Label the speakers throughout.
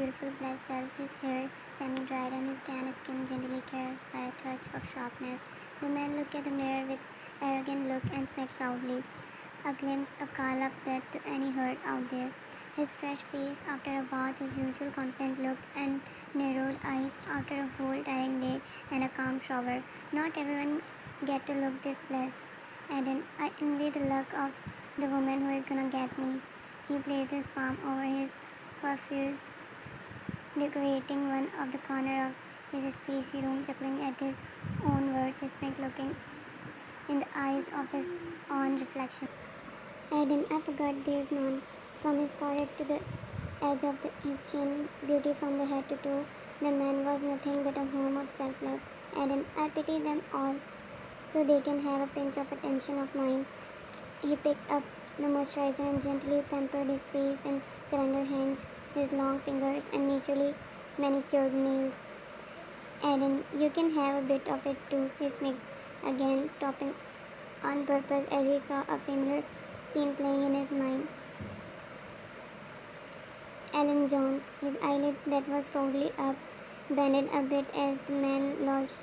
Speaker 1: beautiful blessed self, his hair semi-dried and his tan skin gently caressed by a touch of sharpness. The man looked at the mirror with arrogant look and smiled proudly, a glimpse, a call of death to any hurt out there. His fresh face after a bath, his usual confident look, and narrowed eyes after a whole tiring day and a calm shower. Not everyone get to look this blessed. Aiden, I envy the luck of the woman who is gonna get me. He placed his palm over his profuse, decorating one of the corner of his spacey room, chuckling at his own words, his pink looking in the eyes of his own reflection. Aiden, I forgot there's none. From his forehead to the edge of his chin, beauty from the head to toe, the man was nothing but a home of self-love. Aiden, I pity them all so they can have a pinch of attention of mine. He picked up the moisturizer and gently pampered his face and slender hands, his long fingers and naturally manicured nails. Aiden, you can have a bit of it too, he smirked, again stopping on purpose as he saw a familiar scene playing in his mind. Alan Jones, his eyelids that was proudly up, bended a bit as the man lost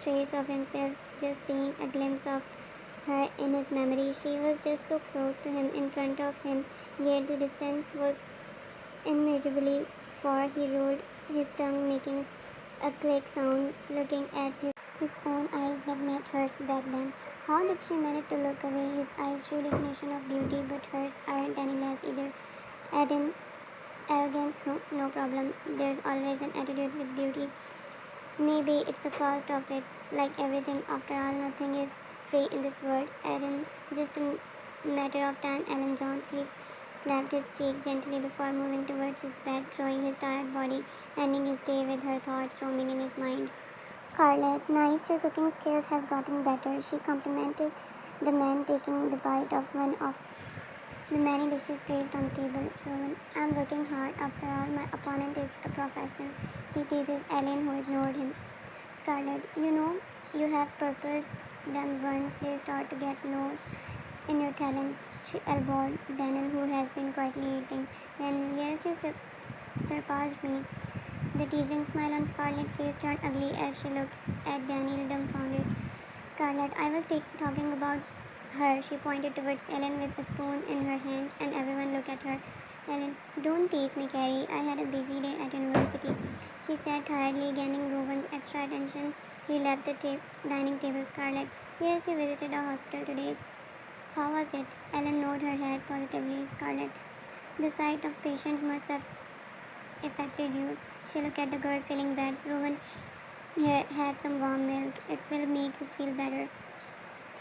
Speaker 1: trace of himself, just seeing a glimpse of her in his memory. She was just so close to him, in front of him, yet the distance was immeasurably far. He rolled his tongue, making a click sound, looking at his own eyes that met hers back then. How did she manage to look away? His eyes, true definition of beauty, but hers aren't any less either. Aiden, arrogance, no problem. There's always an attitude with beauty. Maybe it's the cost of it. Like everything, after all, nothing is free in this world. Aiden, just a matter of time. Alan Jones, he slapped his cheek gently before moving towards his bed, throwing his tired body, ending his day with her thoughts roaming in his mind. Scarlett, nice, your cooking skills has gotten better. She complimented the man, taking the bite of one of the many dishes placed on the table. Rowan, I'm working hard. After all, my opponent is a professional. He teases Aileen, who ignored him. Scarlett, you know, you have purposed them once they start to get lost in your talent. She elbowed Daniel, who has been quietly eating. Then, yes, you surpassed me. The teasing smile on Scarlett's face turned ugly as she looked at Daniel dumbfounded. Scarlett, I was talking about her. She pointed towards Ellen with a spoon in her hands, and everyone looked at her. Ellen, don't tease me, Carrie. I had a busy day at university. She said tiredly, gaining Rowan's extra attention. He left the dining table. Scarlett, yes, you visited a hospital today. How was it? Ellen nodded her head positively. Scarlett, the sight of patients must have affected you. She looked at the girl feeling bad. Rowan, here, have some warm milk. It will make you feel better.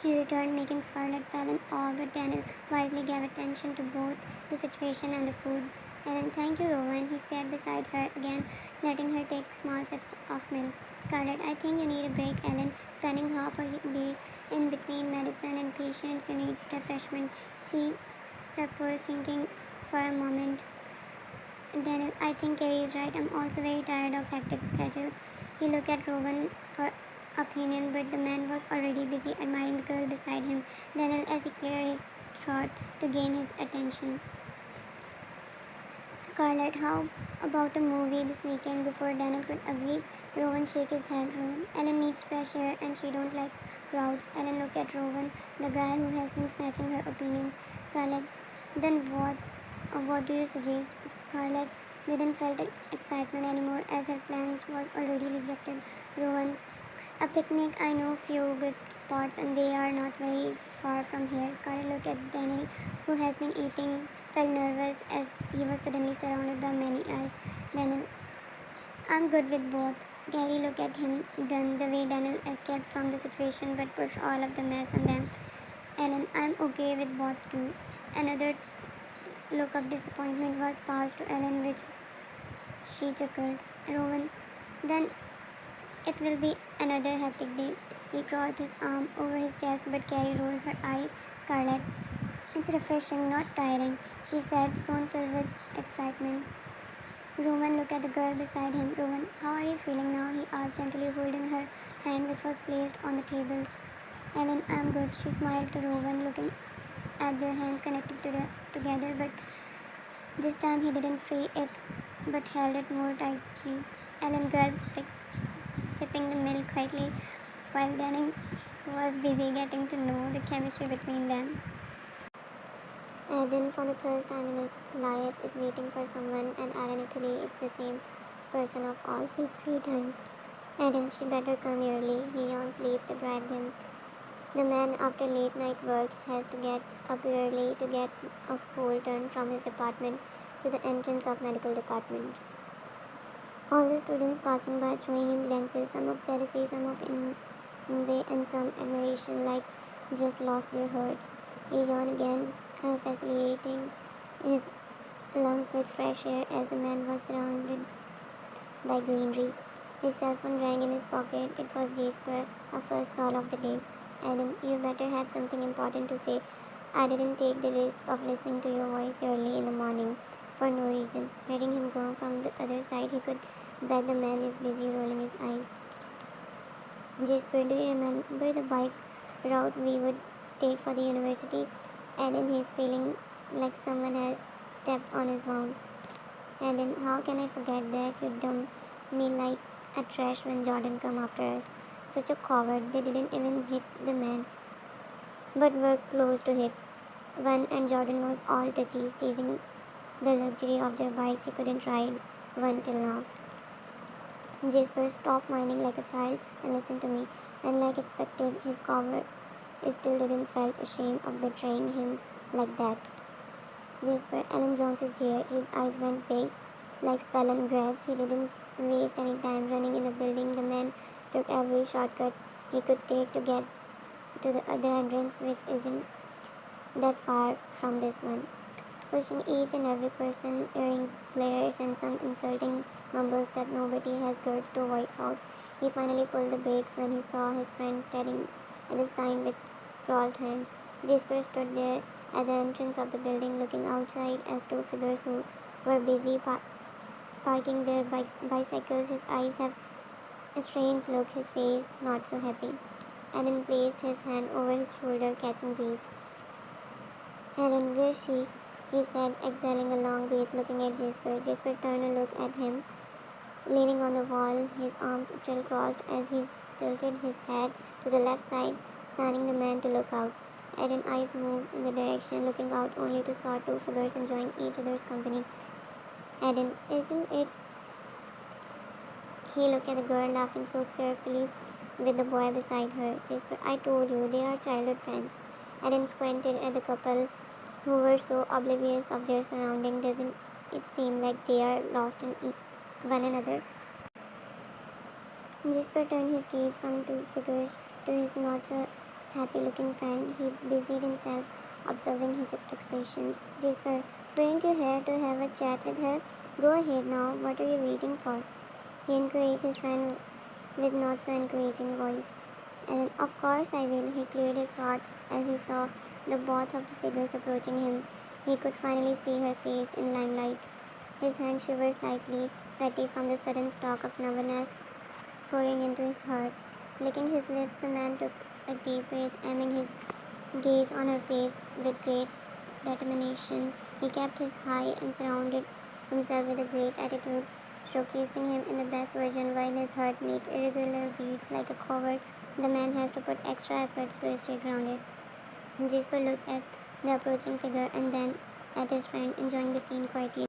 Speaker 1: He returned, making Scarlett fell in awe, but Daniel wisely gave attention to both the situation and the food. Ellen, thank you, Rowan, he sat beside her again, letting her take small sips of milk. Scarlett, I think you need a break, Ellen. Spending half a day in between medicine and patients, you need refreshment. She supposed, thinking for a moment. Daniel, I think Carrie is right. I'm also very tired of hectic schedule. He looked at Rowan for opinion, but the man was already busy admiring the girl beside him. Daniel, as he cleared his throat to gain his attention. Scarlett, how about a movie this weekend? Before Daniel could agree, Rowan shook his head. Rowan, Ellen needs fresh air and she don't like crowds. Ellen looked at Rowan, the guy who has been snatching her opinions. Scarlett, then what? What do you suggest? Scarlett didn't felt excitement anymore as her plans was already rejected. Rowan, a picnic. I know few good spots and they are not very far from here. Scarlett looked at Daniel, who has been eating, felt nervous as he was suddenly surrounded by many eyes. Daniel, I'm good with both. Gary looked at him, done the way Daniel escaped from the situation but pushed all of the mess on them. Ellen, I'm okay with both too. Another look of disappointment was passed to Ellen, which she chuckled. Rowan, then it will be another hectic day. He crossed his arm over his chest, but Carrie rolled her eyes. Scarlett, it's refreshing, not tiring, she said, soon filled with excitement. Rowan looked at the girl beside him. Rowan, how are you feeling now? He asked gently, holding her hand, which was placed on the table. Ellen, I'm good. She smiled to Rowan, looking at their hands connected together, but this time he didn't free it but held it more tightly. Ellen gulped, sipping the milk quietly, while Denning was busy getting to know the chemistry between them. Aiden, for the first time in his life, is waiting for someone, and ironically, it's the same person of all these three times. Aiden, she better come early. He on sleep deprived him. The man, after late night work, has to get up early to get a whole turn from his department to the entrance of medical department. All the students passing by throwing him glances, some of jealousy, some of envy, and some admiration, like just lost their hearts. He yawned again, facilitating his lungs with fresh air as the man was surrounded by greenery. His cell phone rang in his pocket. It was Jesper, our first call of the day. Aiden, you better have something important to say. I didn't take the risk of listening to your voice early in the morning for no reason. Hearing him groan from the other side, he could bet the man is busy rolling his eyes. Jesper, do you remember the bike route we would take for the university? Aiden, he's feeling like someone has stepped on his wound. Aiden, how can I forget that? You dumped me like a trash when Jordan come after us. Such a coward. They didn't even hit the man, but were close to hit one, and Jordan was all touchy, seizing the luxury of their bikes. He couldn't ride one till now. Jesper stopped whining like a child and listened to me, and like expected, his coward still didn't felt ashamed of betraying him like that. Jesper, Alan Jones is here. His eyes went big, like swollen grapes. He didn't waste any time running in the building. The man took every shortcut he could take to get to the other entrance, which isn't that far from this one. Pushing each and every person, hearing glares and some insulting mumbles that nobody has guts to voice out. He finally pulled the brakes when he saw his friend staring at the sign with crossed hands. Jasper stood there at the entrance of the building looking outside as two figures who were busy parking their bicycles. His eyes have a strange look, his face not so happy. Alan placed his hand over his shoulder, catching breaths. Alan, where's she? He said, exhaling a long breath, looking at Jesper. Jesper turned a look at him, leaning on the wall, his arms still crossed as he tilted his head to the left side, signing the man to look out. Aiden's eyes moved in the direction, looking out only to saw two figures enjoying each other's company. Aiden, isn't it? He looked at the girl, laughing so carefully with the boy beside her. Jesper, I told you, they are childhood friends. Aiden squinted at the couple who were so oblivious of their surroundings. Doesn't it seem like they are lost in one another? Jesper turned his gaze from two figures to his not so happy looking friend. He busied himself observing his expressions. Jesper, weren't you here to have a chat with her? Go ahead now, what are you waiting for? He encouraged his friend with not so encouraging voice. And of course I will, he cleared his throat as he saw the both of the figures approaching him. He could finally see her face in limelight. His hand shivered slightly, sweaty from the sudden shock of nervousness pouring into his heart. Licking his lips, the man took a deep breath, aiming his gaze on her face with great determination. He kept his eye and surrounded himself with a great attitude, showcasing him in the best version while his heart made irregular beats like a coward. The man has to put extra efforts to stay grounded. Jesper looked at the approaching figure and then at his friend, enjoying the scene quietly.